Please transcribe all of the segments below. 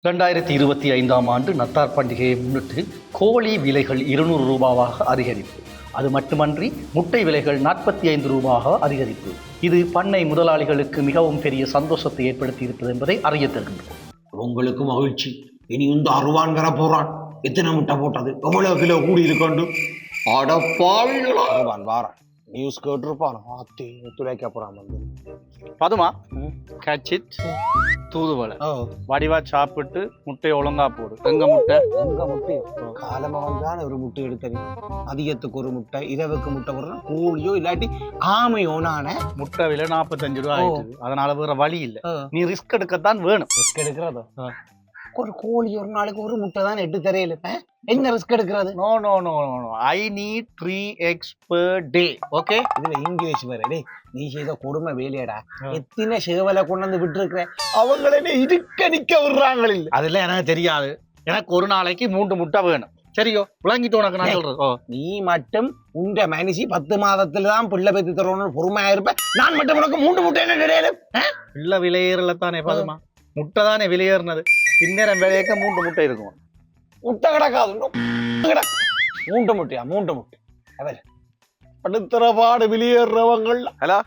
2025 ஆண்டு நத்தார் பண்டிகையை முன்னிட்டு கோழி விலைகள் 200 ரூபாவாக அதிகரிப்பு. அது மட்டுமன்றி முட்டை விலைகள் 45 ரூபாவாக அதிகரிப்பு. இது பண்ணை முதலாளிகளுக்கு மிகவும் பெரிய சந்தோஷத்தை ஏற்படுத்தி இருப்பது என்பதை அறிய தருகின்றோம். உங்களுக்கு மகிழ்ச்சி. இனி இந்த அருவான் வர போறான். எத்தனை முட்டை போட்டது, எவ்வளவு கிலோ கூடி இருக்கண்டு. அடப்பாவிகளா, அருவான் வாரான். நியூஸ் கேட்டிருப்பான். ஆத்தி துளைக்க போறான் வந்து. பதுமா கச்சிட் தூதுவளை வடிவா சாப்பிட்டு முட்டையை ஒழுங்கா போடு. எங்க முட்டை காலமா வந்தான் ஒரு முட்டை எடுத்தது. அதிகத்துக்கு ஒரு முட்டை, இரவுக்கு முட்டை போடுறா. கோழியோ இல்லாட்டி ஆமையோ நானே. முட்டை விலை 45 ரூபாய் ஆயிடுது. அதனால வேற வழி இல்லை, நீ ரிஸ்க் எடுக்கத்தான் வேணும். ரிஸ்க் எடுக்கிறதோ? ஒரு கோழி ஒரு நாளைக்கு ஒரு முட்டை தான் எட்டு தெரியல. என்ன ரிஸ்க் எடுக்கிறது? No no no no, I need 3 eggs per day. Okay, இதுல இங்கிலீஷ் வேற. டேய், நீ செய்த கொடுமை வேலையடா. எத்தனை சேவலை கொண்டு வந்து விட்டு இருக்கிற, அவங்களே இருக்க நிக்க விடுறாங்க. அதெல்லாம் எனக்கு தெரியாது. எனக்கு ஒரு நாளைக்கு 3 முட்டை வேணும். சரியோ, விளங்கிட்டு உனக்கு நான் சொல்றது. நீ மட்டும் உண்ட மனுஷி 10 மாதத்துல தான் பிள்ளை பெற்று தரணும்னு பொறுமையா இருப்பேன். நான் மட்டும் உனக்கு 3 முட்டை என்ன கிடையாது? பிள்ளை விலையேறல தானே பதுமா, முட்டை தானே விலையேறினது. இந்நேரம் விலையேக்க 3 முட்டை இருக்கும். முட்டை கிடக்காது. 3 முட்டையா? 3 முட்டை அடுத்தபாடு வெளியேறவங்கள். ஹலோ,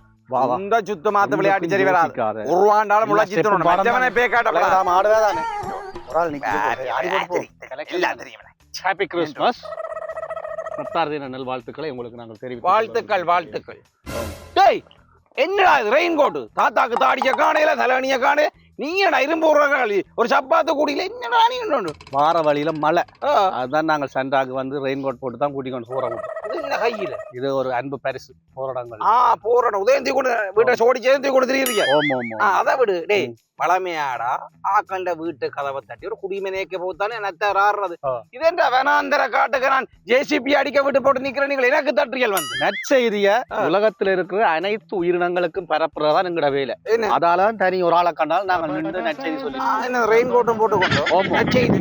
இந்த சுத்த மாத்த விளையாட்டு சரி வராது. ஒரு ரூபாண்டாலும் முளைச்சித்தணும். மச்சவனே பேக்காட்ட ஆடுவேதானே. ஒரு ஆள் ஹாப்பி கிறிஸ்மஸ். நத்தார் தின நல் வாழ்த்துக்களை உங்களுக்கு நாங்கள் தெரிவிக்கிறோம். வாழ்த்துக்கள். டேய், என்னடா இது ரெயின் கோட்டு? தாத்தாக்கு தாடிய காணையில தலைவனிய காணே. நீ என்ன இரும்பு ஒரு சப்பாத்து கூடியில என்னடா நீ வார வழியில மழை. அதுதான் நாங்கள் சண்டாக்கு வந்து ரெயின் கோட் போட்டு தான் கூட்டிக் கொண்டு போறோம். கையில இது ஒரு அன்பு பரிசு. போராடங்கள் போராடம் உதயந்தி கொண்டு வீட்டை சோடி சேர்ந்து கொண்டு தெரியுறீங்க. அதை விடு. டேய், பழமையாடா ஆக்கண்ட வீட்டு கதவை தட்டி ஒரு குடிமை நேக்க போத்தானே நத்தார் ஆடுறது. இதென்றா வேணாந்தர காட்டுக்கு நான் ஜேசிபி அடிக்க விட்டு போட்டு நிக்கிற நீங்கள் எனக்கு தட்டுறியல் வந்து நற்செய்திய உலகத்துல இருக்கிற அனைத்து உயிரினங்களுக்கும் பரப்புறதான் எங்கட வேலை. அதாலதான் தனி ஒரு ஆளை கண்டால் நாங்கள் நற்செய்தி சொல்லி ரெயின் கோட்டும் போட்டுக்கொண்டோம். நற்செய்தி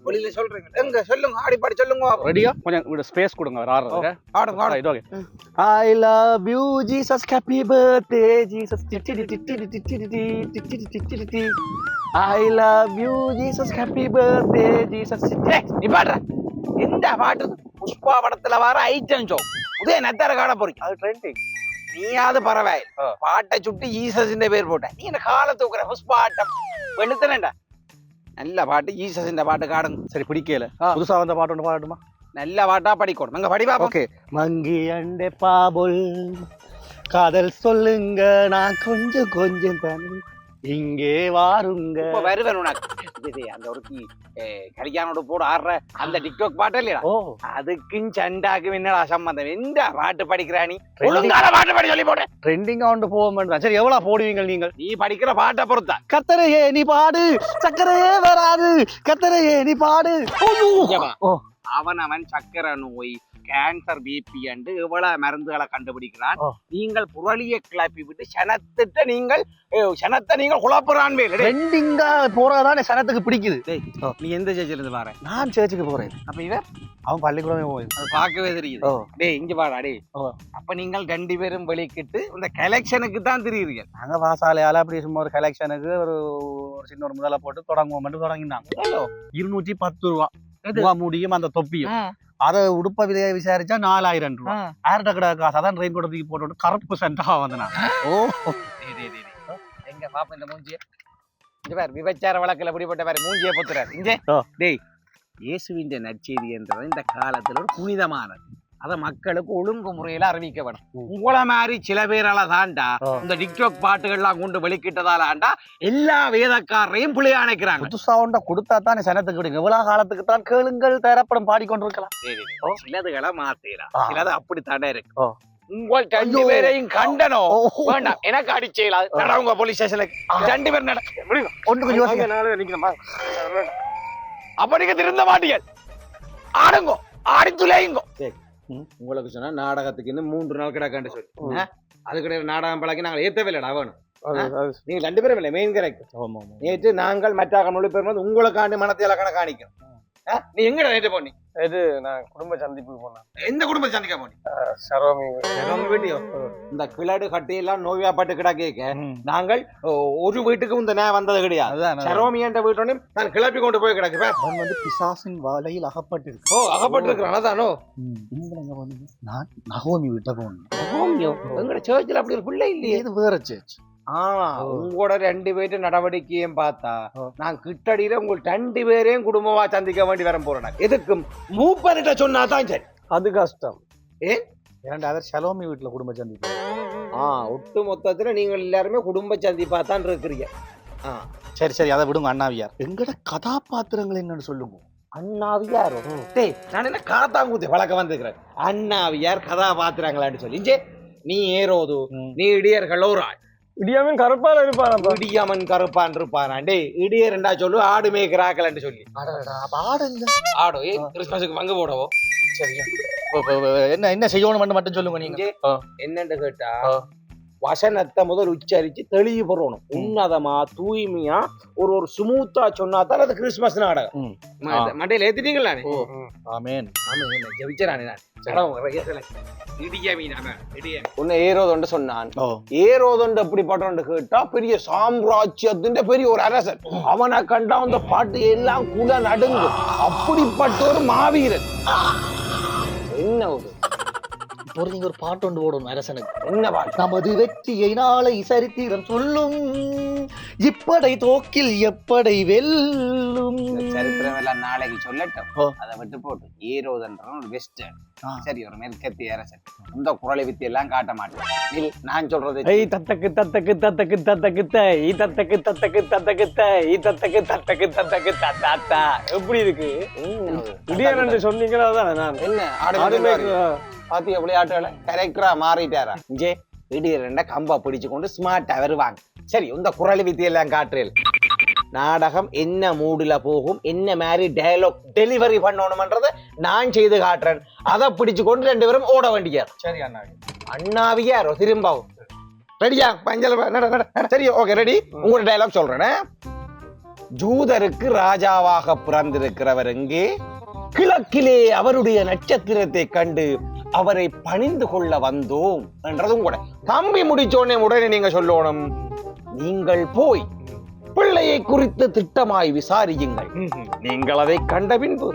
வெளியில சொல்றீங்க. எங்க சொல்லுங்க, ஆடிப்பாடி சொல்லுங்க. ரெடியா? கொஞ்சம் ஸ்பேஸ் கொடுங்க. ஆடுறதுக்கு I love you Jesus, happy birthday Jesus. I love you Jesus, happy birthday Jesus. நீ பாடுற எந்த பாட்டு? புஷ்பா படத்துல வர ஐட்டம் ஷோ உதய நத்தார காண போறீங்க. அது ட்ரெண்டிங். நீயாவது பரவாயில்ல, பாட்டை சுட்டு ஈசஸ் பேர் போட்ட. நீ என்ன கால தூக்குற? புஷ்பா ஆட்டம் வெளுத்தனேண்டா. நல்ல பாட்டு, ஈசஸ் பாட்டு காடுங்க. சரி, பிடிக்கல. புதுசா வந்த பாட்டு ஒன்று பாடட்டுமா? நல்ல பாட்டா படிக்கணும். அங்க படிப்பா. ஓகே. மங்கி அண்டே பாபுல் காதல் சொல்லுங்க, நான் கொஞ்சம் தானே இங்கே வாருங்க. வருவேன் உனக்கு. அந்த ஒரு கல்யாணோட போட ஆடுற அந்த டிக்டாக் பாட்டு இல்லையா? அதுக்கும் சண்டாக்கும் என்னடா சம்பந்தம்? எந்த பாட்டு படிக்கிறானி? ஒழுங்கான பாட்டு படி சொல்லி போட. ட்ரெண்டிங்கா ஒன்று போக மாட்டேன். சரி, எவ்வளவு போடுவீங்க நீங்கள்? நீ படிக்கிற பாட்டை பொறுத்தா. கத்தரையே நீ பாடு, சக்கரையே வராது. கத்தரையே நீ பாடு. அவன் சக்கரை நோய், கேன்சர், பிபி அண்டு எவ்வளவு மருந்துகளை கண்டுபிடிக்கிறான். நீங்கள் புரளிய கிளப்பி விட்டு சனத்தை நீங்கள் குழப்புறான். ட்ரெண்டிங்கா போறதானே சனத்துக்கு பிடிக்குது. நீ எந்த சேர்ச்சில இருந்து வர? நான் சேர்ச்சுக்கு போறேன். அப்ப இவன் அவன் பள்ளிக்கூடமே போய் அது பார்க்கவே தெரியுது. டேய், இங்க பாடா. டேய், அப்ப நீங்கள் 2 பேரும் வெளிக்கிட்டு இந்த கலெக்ஷனுக்கு தான் தெரியுறீங்க. நாங்க வாசாலையால அப்படி சும்மா ஒரு கலெக்ஷனுக்கு ஒரு சின்ன ஒரு முதல போட்டு தொடங்குவோம் தொடங்கினாங்க. 210 ரூபா முடியும் அந்த தொப்பியும். அதை உடுப்ப விலையை விசாரிச்சா 4000 ரூபா. ஆயிரட்ட கடை காசு. அதான் ரெயின் கோட்டத்துக்கு போட்டு கருப்பு சென்டா வந்தேன். எங்க பாப்பா இந்த மூஞ்சிய விபச்சார வழக்கில் பிடிப்பட்ட பாரு மூஞ்சிய பொத்துறாரு. இங்கே டேய், இயேசுவின் நற்செய்தி என்றது இந்த காலத்துல ஒரு புனிதமானது. அத மக்களுக்கு ஒழுங்கு முறையில அறிவிக்க வேணும். உங்களை மாதிரி சில பேரால தாண்டா இந்த டிக்டாக் பாட்டுகள்லாம் கொண்டு வெளிக்கிட்டதாலாண்டா எல்லா வேதக்காரரையும் பிள்ளைய அணைக்கிறாங்க. புதுசா ஒன்றை கொடுத்தா தானே சனத்துக்கு விடுங்க. இவ்வளவு காலத்துக்கு தான் கேளுங்கள் தரப்படம் பாடிக்கொண்டிருக்கலாம். சிலதுகளை மாத்தீரா, சிலது அப்படித்தானே இருக்கு. உங்கள் 2 பேரையும் கண்டனோ வேண்டாம், எனக்கு அடிச்சேலா நடவுங்க போலீஸ் ஸ்டேஷனுக்கு. 2 பேர் நட ஒன்று நிக்கணுமா? அப்ப நீங்க திருந்த மாட்டீங்க. ஆடுங்கோ, ஆடி துளையுங்கோ. உங்களுக்கு சொன்னா நாடகத்துக்கு இன்னும் 3 நாள் கிடக்காண்டு சொல்லி அது கிடையாது. நாடகம் பழக்கி நாங்கள் ஏத்தவே இல்லடா வேணும். நீங்க 2 பேரும் இல்லை மெயின் கரெக்ட். நேற்று நாங்கள் மற்ற மொழி பெறும்போது உங்களுக்காண்டு மனத்தை இலக்கண காணிக்கும். நீ எங்கட நேற்று போனி? இது நான் குடும்ப சந்திப்புக்கு போனேன். எந்த குடும்பத்தை சந்திக்க போனி? சரோமி வீட்டையோ? இந்த கிளாடு கட்டையெல்லாம் நோய்வாப்பட்டு கிடா கேட்க நாங்கள் ஒரு வீட்டுக்கு இந்த நேரம் வந்தது கிடையாது. சரோமி என்ற வீட்டோட நான் கிளப்பி கொண்டு போய் கிடக்கு. அவன் வந்து பிசாசின் வலையில் அகப்பட்டு இருக்கு. ஓ, அகப்பட்டு இருக்கிறான். அதானோ நான் நகோமி வீட்டை போகணும். நகோமியோ? எங்கட சேர்ச்சில் அப்படி ஒரு பிள்ளை இல்லையே. இது வேற சேர்ச். உங்களோட 2 பேர்ட்டு நடவடிக்கையும் பார்த்தா நான் கிட்டடியில உங்கள் 2 பேரையும் குடும்பமா சந்திக்க வேண்டி வர போறேன். எதுக்கும் மூப்பர்கிட்ட சொன்னா தான் சரி. அது கஷ்டம். ஏன்? இரண்டாவது ஷலோமி வீட்டுல குடும்ப சந்திப்பு. ஒட்டு மொத்தத்துல நீங்கள் எல்லாருமே குடும்ப சந்திப்பா தான் இருக்கிறீங்க. சரி சரி, அதை விடுங்க. அண்ணாவியார் எங்கட கதாபாத்திரங்கள் என்னன்னு சொல்லுங்க. அண்ணாவியாரோ? டேய், நான் என்ன காத்தாங்குத்தி வழக்க வந்துக்கிறேன். அண்ணாவியார் கதாபாத்திரங்களான்னு சொல்லி நீ ஏரோது, நீ இடியர்கள் ஒரு ஆள். இடியாமன் கருப்பால இருப்பான். இடியாமன் கருப்பான் இருப்பான். டே, இடியர்ண்டா சொல்லு, ஆடு மேய்க்கிறாக்கலன்னு சொல்லி. ஆடோ கிறிஸ்மஸுக்கு பங்கு போடவோ. சரியா, என்ன என்ன செய்யணும் மட்டும் சொல்லுங்க. நீங்க என்னன்னு கேட்டா, வசனத்தை முதல் உச்சரிச்சு தெளிவு போடணும். உன்னதமா தூய்மையா ஒரு ஸ்மூத்தா சொன்னா தான் அது கிறிஸ்மஸ் நாடகம். மண்டையில ஏத்திட்டீங்களா? உன்னை ஏரோதொண்டு சொன்னான். ஏரோதொண்டு எப்படிப்பட்ட கேட்டா பெரிய சாம்ராஜ்யத்தின் பெரிய ஒரு அரசன். அவனை கண்டா அந்த பாட்டு எல்லாம் கூட நடுங்கும். அப்படிப்பட்ட ஒரு மாவீரன். என்ன ஒரு நீங்க ஒரு பாட்டு ஒன்று போடணும் அரசனுக்கு. என்ன பாட்டு? நமது வெற்றியை நாளை சரித்திரம் சொல்லும், இப்படை தோக்கில் எப்படை வெல்லும். சரித்திரம் எல்லாம் நாளைக்கு சொல்லட்டும், அதை விட்டு போட்டு ஏரோதன்ற ஒரு வெஸ்டர்ன், சரி, ஒரு மேற்கத்திய அரசன். இந்த குரலை வித்தி எல்லாம் காட்ட மாட்டேன். நான் சொல்றது தத்தக்கு தத்தக்கு தத்தக்கு தத்தக்கு தை தத்தக்கு தத்தக்கு தத்தக்கு தை தத்தக்கு தத்தக்கு தத்தக்கு தாத்தா. எப்படி இருக்கு? இடியானு சொன்னீங்களா? நான் என்ன ஆடு பாத்தி விளையாட்டுல கரெக்டா மாறிட்டாரா? இங்கே திடீரெண்ட கம்பா பிடிச்சு கொண்டு ஸ்மார்ட்டா வருவாங்க. சரி, இந்த குரல் வித்தி எல்லாம் காட்டுறேன். நாடகம் என்ன மூடுல போகும், என்ன மாதிரி டயலாக் டெலிவரி பண்ணணும்ன்றத நான் செய்து காட்டுறேன். அதை பிடிச்சு கொண்டு 2 பேரும் ஓட வேண்டியார். சரி அண்ணா. அண்ணாவியாரோ திரும்பவும் ரெடியா? பஞ்சல் சரி, ஓகே, ரெடி. உங்களோட டயலாக் சொல்றேன். ஜூதருக்கு ராஜாவாக பிறந்திருக்கிறவர் எங்கே? கிழக்கிலே அவருடைய நட்சத்திரத்தை கண்டு அவரை பணிந்து கொள்ள வந்தோம் என்றதும் கூட. தம்பி முடிச்சோடனே உடனே நீங்க சொல்லணும், நீங்கள் போய் பிள்ளையை குறித்து திட்டமாய் விசாரியுங்கள். நீங்கள் அதை கண்ட பின்பு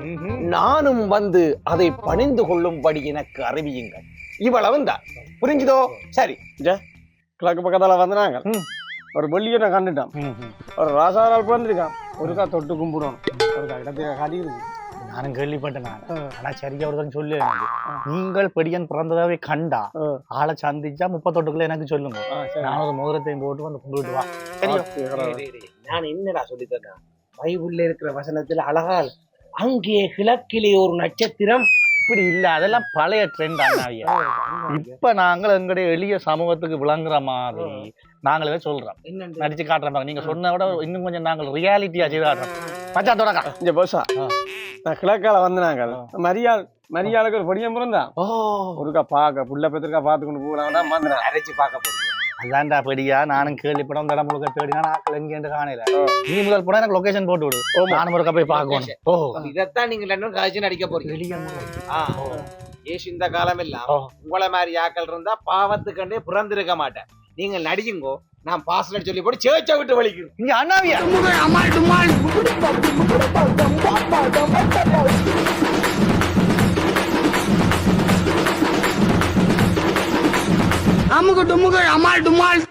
நானும் வந்து அதை பணிந்து கொள்ளும்படி எனக்கு அறிவியுங்கள். இவ்வளவுதான். புரிஞ்சுதோ? சரி, கிழக்கு பக்கத்துல வந்தாங்க. ஒரு வெள்ளியை நான் கண்டுட்டான். ஒரு ராசாரால் பிறந்திருக்கான். ஒருக்கா தொட்டு கும்பிடணும். ஒருக்கா இடத்தை காட்டி இருக்கு. நானும் கேள்விப்பட்டேன். ஆனா சரியா ஒருதான் சொல்லு. நீங்கள் பெடியன் பிறந்ததாவே கண்டா ஆளை சந்திச்சா 38க்குள்ள எனக்கு சொல்லுங்க. நான் ஒரு மோதிரத்தையும் போட்டு வந்து கும்பிட்டு வா. நான் என்னடா சொல்லி தரேன்? பைபிள்ல இருக்கிற வசனத்துல அழகா அங்கே கிழக்கிலே ஒரு நட்சத்திரம். இப்படி இல்ல, அதெல்லாம் பழைய ட்ரெண்ட் அண்ணாவியா. இப்ப நாங்கள் எங்களுடைய எளிய சமூகத்துக்கு விளங்குற மாதிரி நாங்களே சொல்றோம், நடிச்சு காட்டுறோம். நீங்க சொன்ன விட இன்னும் கொஞ்சம் நாங்கள் ரியாலிட்டியா செய்து காட்டுறோம். மச்சான் தொடக்கா இங்க போசா, நான் கிழக்கால வந்து நாங்கள் மரியாளுக்கு ஒரு பொடியம் பிறந்தான். ஒருக்கா பாக்க புள்ள பெத்திருக்கா பார்த்து கொண்டு போகலாம் அரைச்சு பார்க்க போறோம். அதான்டா பெடியா. நானும் கேள்விப்படம் தடம் முழுக்க தேடினா நாக்கள் எங்கேன்னு காணல. நீ முதல் போனா எனக்கு லொகேஷன் போட்டு விடு. நானும் ஒருக்கா போய் பார்க்கணும். இதைத்தான் நீங்க 2 காய்ச்சி நடிக்க போறீங்க. ஏசு இந்த காலம் எல்லாம் உங்களை மாதிரி ஆக்கள் இருந்தா பாவத்துக்கண்டே பிறந்திருக்க மாட்டேன். நீங்க நடிக்குங்கோ, நான் பாஸ்வேர்ட் சொல்லி போட்டு சேர்ச்ச விட்டு வலிக்கும். இங்க அண்ணாவியா அமுக டுமுக அமால் டுமால்.